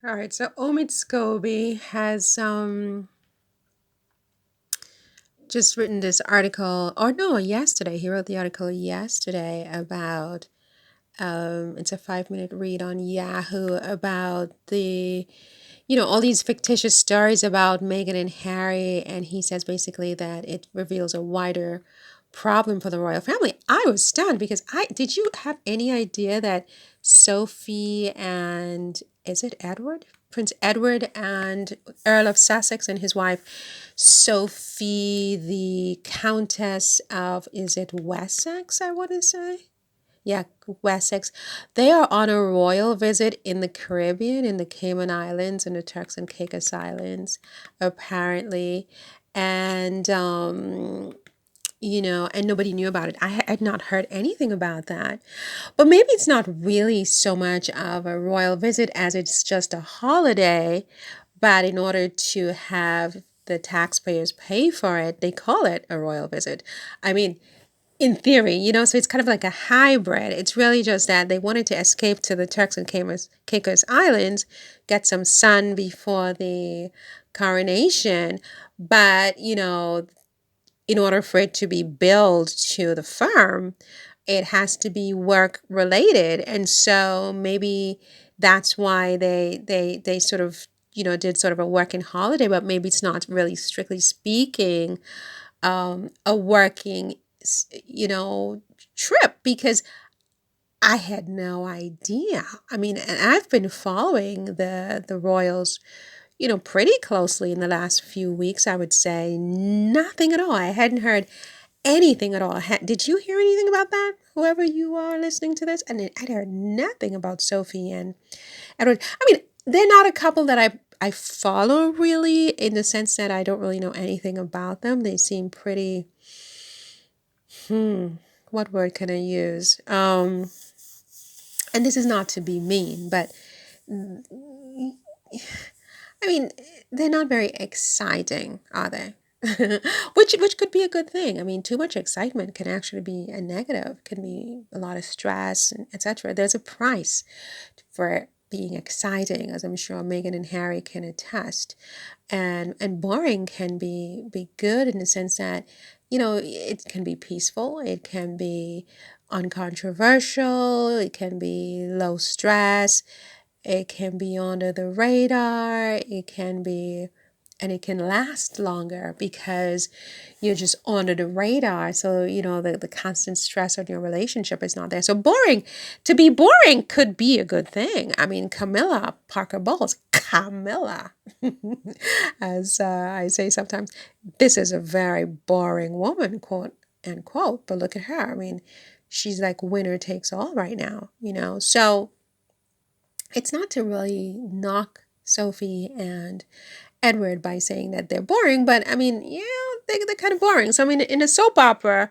All right, so Omid Scobie has just written this article, or no, yesterday. He wrote the article yesterday about it's a 5 minute read on Yahoo about all these fictitious stories about Meghan and Harry, and he says basically that it reveals a wider problem for the royal family. I was stunned because I did you have any idea that Sophie and is it Edward? Prince Edward and Earl of Sussex and his wife Sophie, the Countess of, is it Wessex, I want to say? Yeah, Wessex. They are on a royal visit in the Caribbean, in the Cayman Islands and the Turks and Caicos Islands, apparently. And, and nobody knew about it. I had not heard anything about that. But maybe it's not really so much of a royal visit as it's just a holiday. But in order to have the taxpayers pay for it, they call it a royal visit. I mean, in theory, so it's kind of like a hybrid. It's really just that they wanted to escape to the Turks and Caicos Islands, get some sun before the coronation. But, in order for it to be billed to the firm, it has to be work related. And so maybe that's why they sort of, did sort of a working holiday, but maybe it's not really strictly speaking a working, you know, trip because I had no idea. I mean, and I've been following the Royals, pretty closely in the last few weeks. I would say nothing at all. I hadn't heard anything at all. Did you hear anything about that? Whoever you are listening to this, and I'd heard nothing about Sophie and Edward. I mean, they're not a couple that I follow really in the sense that I don't really know anything about them. They seem pretty what word can I use? And this is not to be mean, but I mean, they're not very exciting, are they? which could be a good thing. I mean, too much excitement can actually be a negative, can be a lot of stress, and etc. There's a price for being exciting, as I'm sure Meghan and Harry can attest. And boring can be good in the sense that, it can be peaceful, it can be uncontroversial, it can be low stress, it can be under the radar, and it can last longer because you're just under the radar. So, the constant stress on your relationship is not there. So to be boring could be a good thing. I mean, Camilla Parker Bowles, Camilla, as I say sometimes, this is a very boring woman, quote unquote. But look at her. I mean, she's like winner takes all right now, So it's not to really knock Sophie and Edward by saying that they're boring, but I mean, yeah, they're kind of boring. So I mean, in a soap opera,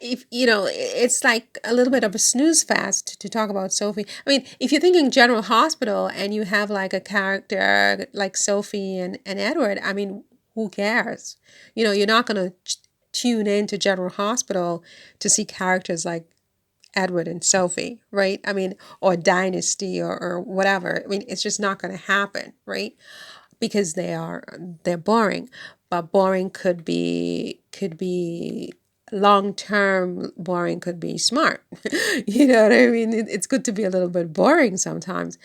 if it's like a little bit of a snooze fest to talk about Sophie. I mean, if you're thinking General Hospital and you have like a character like Sophie and Edward, I mean, who cares? You're not going to tune into General Hospital to see characters like Edward and Sophie, right? I mean, or Dynasty or whatever. I mean, it's just not going to happen, right? Because they're boring. But boring could be long term. Boring could be smart. You know what I mean? It's good to be a little bit boring sometimes.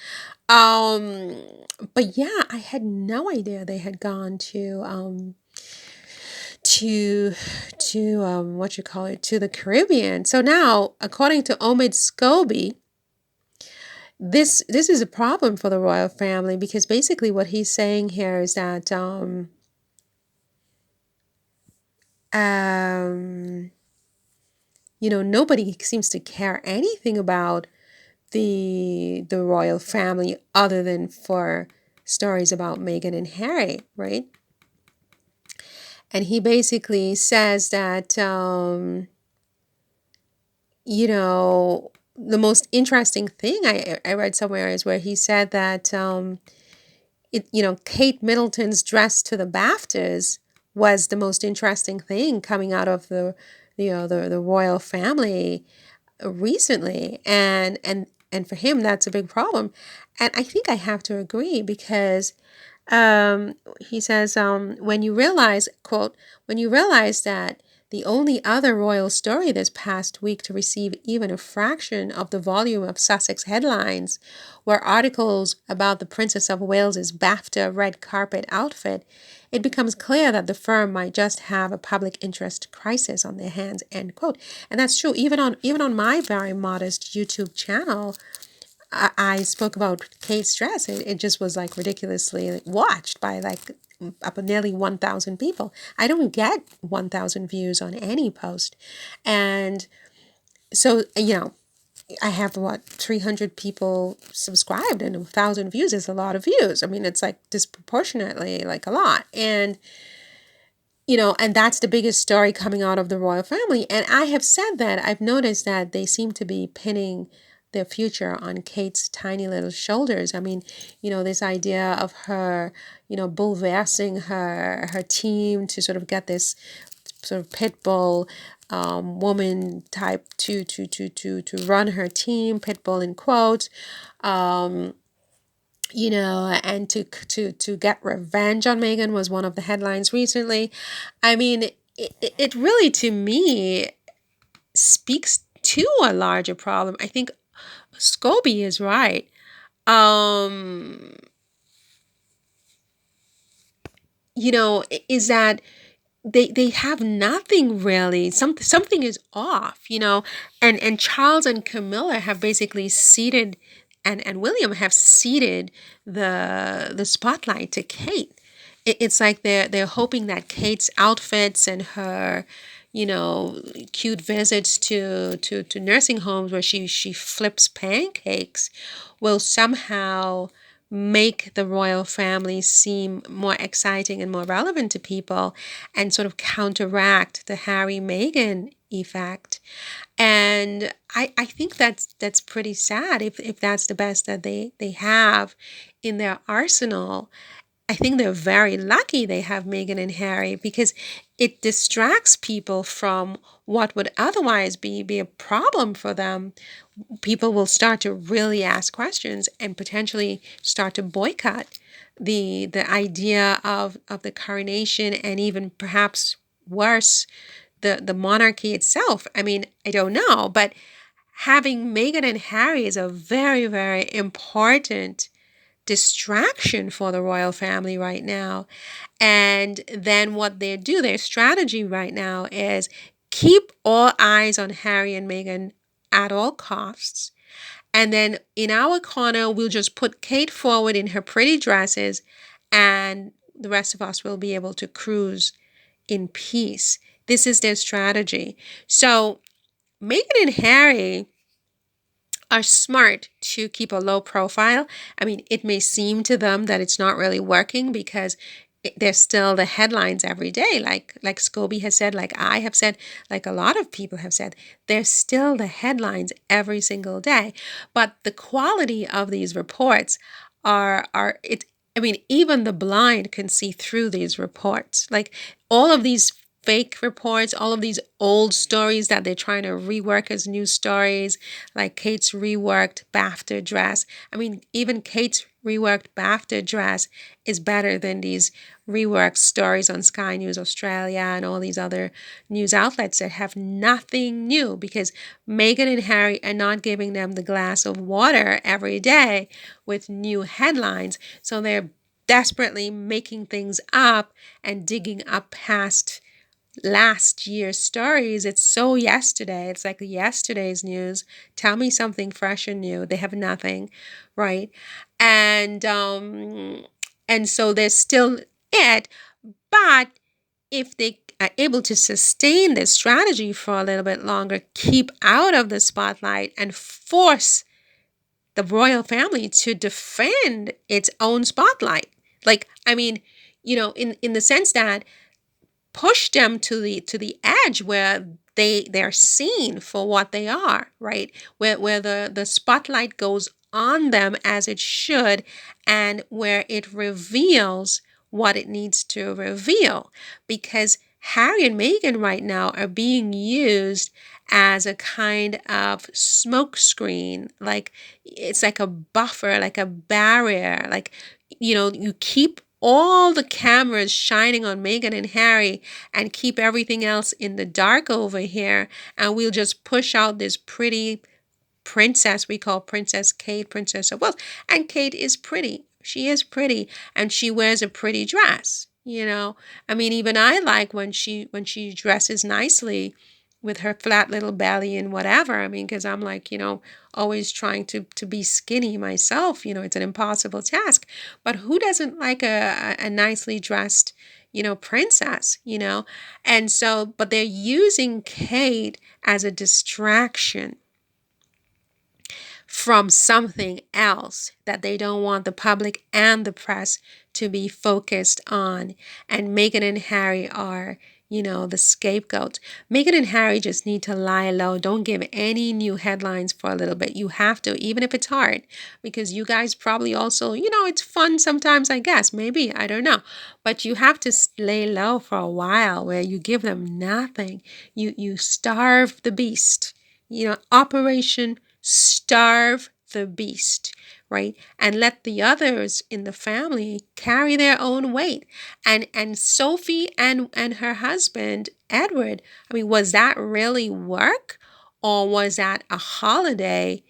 Um, but yeah, I had no idea they had gone to what you call it, to the Caribbean. So now, according to Omid Scobie, this is a problem for the royal family because basically what he's saying here is that um, nobody seems to care anything about the royal family other than for stories about Meghan and Harry, right? And he basically says that the most interesting thing I read somewhere is where he said that Kate Middleton's dress to the BAFTAs was the most interesting thing coming out of the royal family recently, and and for him, that's a big problem. And I think I have to agree because he says, when you realize, quote, when you realize that the only other royal story this past week to receive even a fraction of the volume of Sussex headlines were articles about the Princess of Wales's BAFTA red carpet outfit, it becomes clear that the firm might just have a public interest crisis on their hands, end quote. And that's true. Even on my very modest YouTube channel, I spoke about Kate's dress. It just was like ridiculously watched by like up nearly 1,000 people. I don't get 1,000 views on any post. And so, I have 300 people subscribed, and 1,000 views is a lot of views. I mean, it's like disproportionately like a lot. And that's the biggest story coming out of the royal family. And I have said that I've noticed that they seem to be pinning their future on Kate's tiny little shoulders. I mean, this idea of her, bulldozing her team to sort of get this sort of pit bull woman type to run her team, pit bull in quotes, and to get revenge on Meghan was one of the headlines recently. I mean, it really, to me, speaks to a larger problem. I think Scobie is right. Is that they have nothing really. Something is off, and Charles and Camilla have basically ceded, and William have ceded the spotlight to Kate. It's like they're hoping that Kate's outfits and her, cute visits to nursing homes where she flips pancakes will somehow make the royal family seem more exciting and more relevant to people and sort of counteract the Harry Meghan effect. And I think that's pretty sad if that's the best that they have in their arsenal. I think they're very lucky they have Meghan and Harry because it distracts people from what would otherwise be a problem for them. People will start to really ask questions and potentially start to boycott the idea of the coronation, and even perhaps worse, the monarchy itself. I mean, I don't know, but having Meghan and Harry is a very, very important distraction for the royal family right now. And then what they do, their strategy right now is keep all eyes on Harry and Meghan at all costs. And then in our corner, we'll just put Kate forward in her pretty dresses, and the rest of us will be able to cruise in peace. This is their strategy. So Meghan and Harry are smart to keep a low profile. I mean, it may seem to them that it's not really working because there's still the headlines every day. Like Scobie has said, like I have said, like a lot of people have said, there's still the headlines every single day. But the quality of these reports I mean, even the blind can see through these reports. Like all of these fake reports, all of these old stories that they're trying to rework as new stories, like Kate's reworked BAFTA dress. I mean, even Kate's reworked BAFTA dress is better than these reworked stories on Sky News Australia and all these other news outlets that have nothing new, because Meghan and Harry are not giving them the glass of water every day with new headlines. So they're desperately making things up and digging up past last year's stories. It's so yesterday. It's like yesterday's news. Tell me something fresh and new. They have nothing, right? And so there's still it. But if they are able to sustain this strategy for a little bit longer, keep out of the spotlight and force the royal family to defend its own spotlight. Like, I mean, in the sense that push them to the edge where they're seen for what they are, right? Where the spotlight goes on them as it should, and where it reveals what it needs to reveal. Because Harry and Meghan right now are being used as a kind of smoke screen. Like it's like a buffer, like a barrier. Like, you keep all the cameras shining on Meghan and Harry and keep everything else in the dark over here. And we'll just push out this pretty princess we call Princess Kate, Princess of Wales. And Kate is pretty. She is pretty, and she wears a pretty dress. I mean, even I like when she dresses nicely with her flat little belly and whatever. I mean, because I'm like, always trying to be skinny myself. It's an impossible task. But who doesn't like a nicely dressed, princess? And so, but they're using Kate as a distraction from something else that they don't want the public and the press to be focused on. And Meghan and Harry are, the scapegoats. Meghan and Harry just need to lie low. Don't give any new headlines for a little bit. You have to, even if it's hard, because you guys probably also, it's fun sometimes, I guess. Maybe, I don't know. But you have to lay low for a while where you give them nothing. You starve the beast. Operation Starve the beast, right? And let the others in the family carry their own weight. And Sophie and her husband Edward, I mean, was that really work, or was that a holiday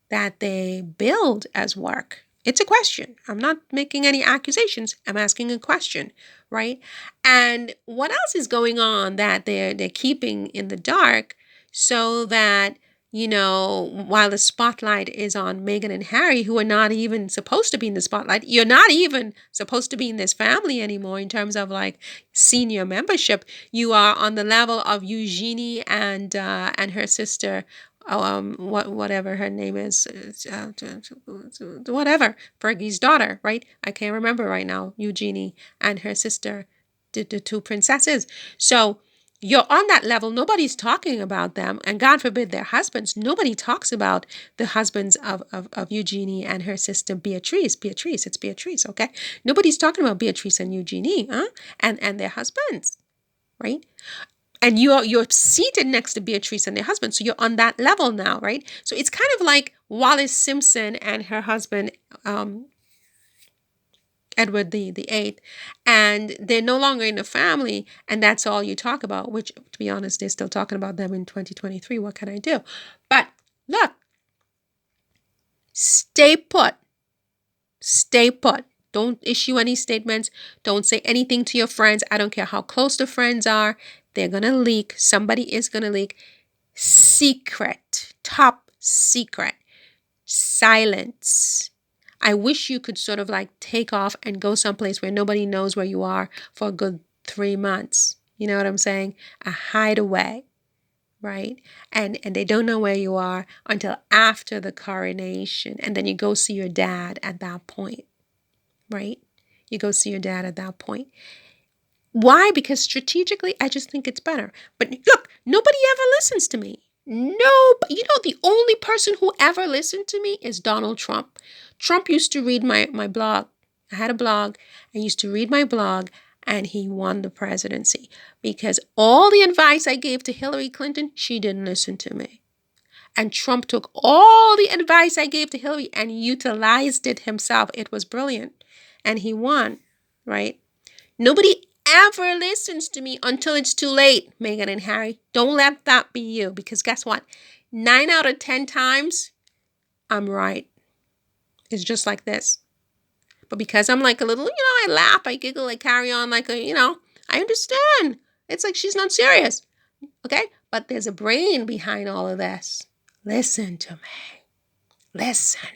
that they billed as work? It's a question. I'm not making any accusations. I'm asking a question, right? And what else is going on that they're keeping in the dark so that while the spotlight is on Meghan and Harry, who are not even supposed to be in the spotlight, you're not even supposed to be in this family anymore in terms of like senior membership. You are on the level of Eugenie and her sister, whatever her name is, whatever, Fergie's daughter, right? I can't remember right now. Eugenie and her sister, the two princesses. So you're on that level. Nobody's talking about them. And God forbid their husbands. Nobody talks about the husbands of Eugenie and her sister Beatrice. It's Beatrice, okay? Nobody's talking about Beatrice and Eugenie, and their husbands, right? And you're seated next to Beatrice and their husband. So you're on that level now, right? So it's kind of like Wallis Simpson and her husband, Edward the Eighth, and they're no longer in the family, and that's all you talk about, which, to be honest, they're still talking about them in 2023. What can I do? But look, stay put. Stay put. Don't issue any statements. Don't say anything to your friends. I don't care how close the friends are. They're going to leak. Somebody is going to leak. Secret. Top secret. Silence. I wish you could sort of like take off and go someplace where nobody knows where you are for a good 3 months. You know what I'm saying? A hideaway, right? And they don't know where you are until after the coronation. And then you go see your dad at that point, right? You go see your dad at that point. Why? Because strategically, I just think it's better. But look, nobody ever listens to me. No, but the only person who ever listened to me is Donald Trump. Trump used to read my blog. I had a blog. I used to read my blog, and he won the presidency because all the advice I gave to Hillary Clinton, she didn't listen to me. And Trump took all the advice I gave to Hillary and utilized it himself. It was brilliant. And he won, right? Nobody ever listens to me until it's too late, Meghan and Harry. Don't let that be you, because guess what? 9 out of 10 times, I'm right. It's just like this. But because I'm like a little, I laugh, I giggle, I carry on like I understand. It's like she's not serious. Okay? But there's a brain behind all of this. Listen to me. Listen.